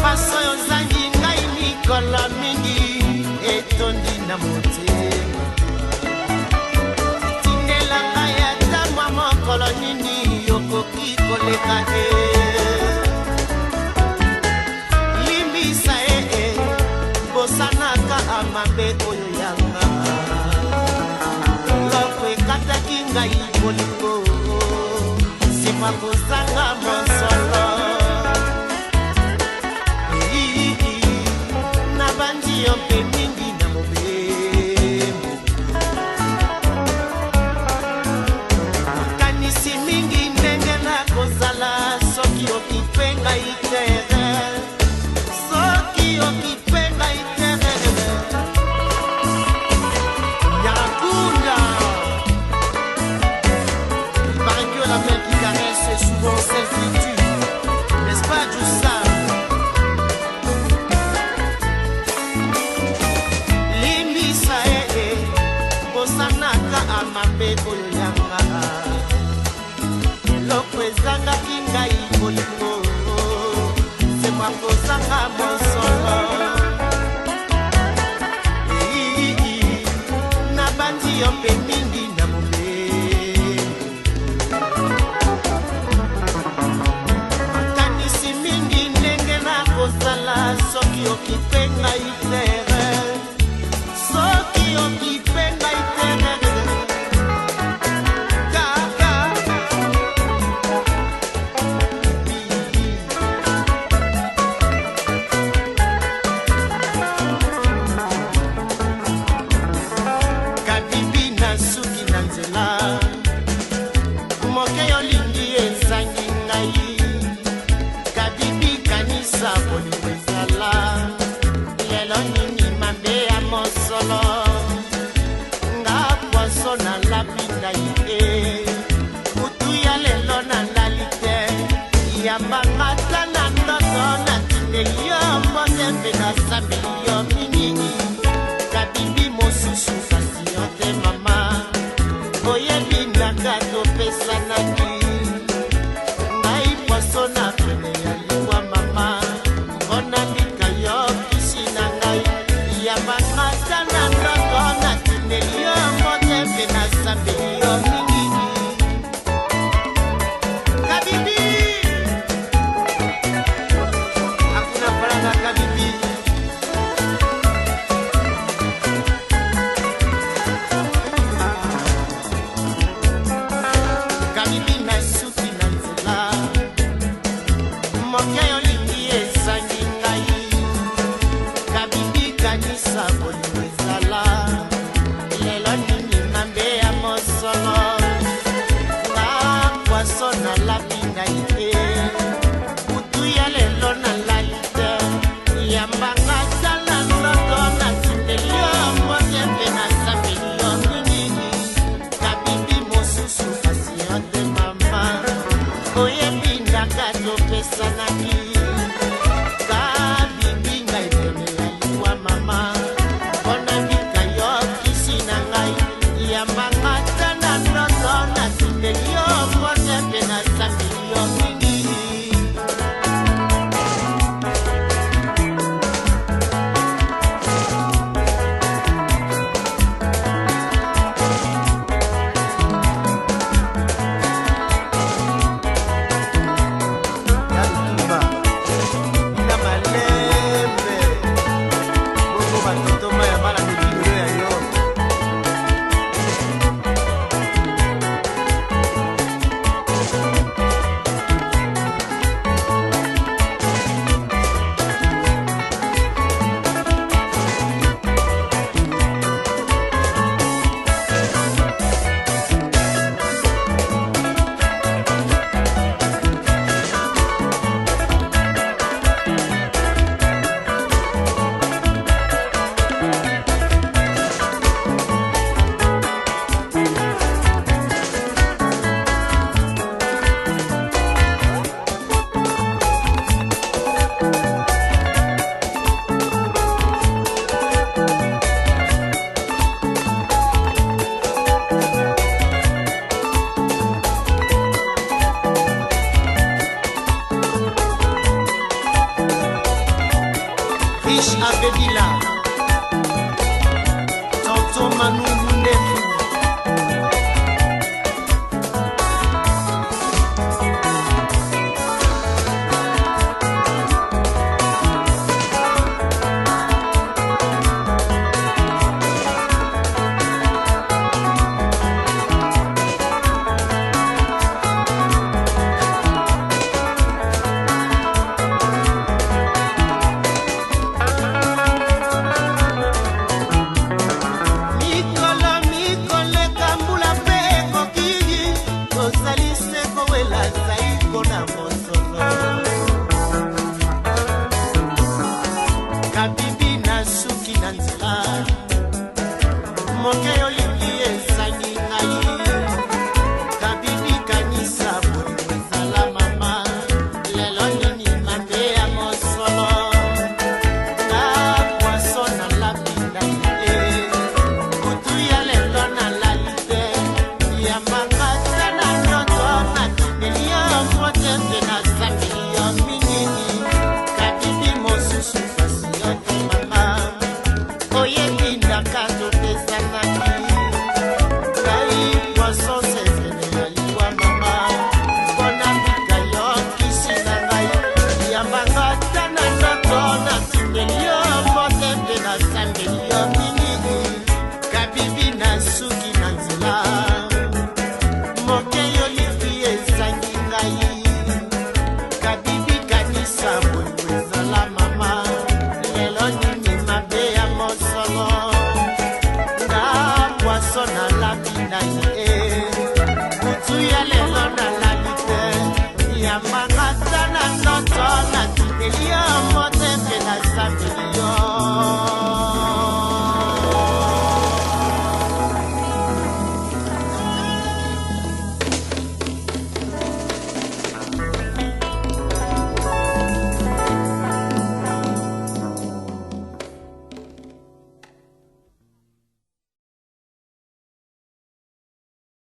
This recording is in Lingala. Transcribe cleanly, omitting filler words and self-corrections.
Paso yozangi ngai mikolo mingi etondi na motema tindela ngai ata mwa mokolo nini yokoki koleka te limbisa bosanaka amabe oyo yanga loko ekataki ngai bolingo sima kozanga mosolo nabandi yo mpe mingi na mobembo kanisi mingi ndenge na kozala soki okipe ngai tere soki okipe ngai tere Nyakunda. Il paraît que la main qui caresse est souvent celle qui tue, n'est-ce pas Djoussa? Limbisa bosanaka amabe oyo yanga loko ezangaki ngai bolingo sema kozanga mosolo nabandi yo mpe mingi na mobembo kanisi mingi ndenge na kozala soki okipe ngai tere soki okipe ngai tere kaka kabibi na suki na nzela moke yolingi ezangi ngai kabibi kanisa bolingo ezala lelo nini mabe ya mosolo nga poaso na lapi ngai te kutu ya lelo na lali te yambangata na ndoto natindeli yo mbote mpe nasambeli yo mingi kabibi mosusu kasi yo te mama oyebi ndaka topesanaki ngai poaso na pene ya liwa mama mpona lika yo kisi na ngai yambangata na ndoto natindeli yo mbote mpe nasambeli yo mingi kabibi hakuna faranga kabibi kabibi na suki na nzela moke yolingi ezangi ngai kabibi kanisa bolingo ezala lelo nini mabe ya mosolo nga poaso na lapi ngai te kutu ya lelo na lali te yambanga tala ndoto natindeli yo mbote mpe nasambeli yo mingi kabibi mosusu kasi yo te mama oyebi ndaka topesanaki kabibi ngai pene ya liwa mama Makata na noto na tinelia mote pena sa milion.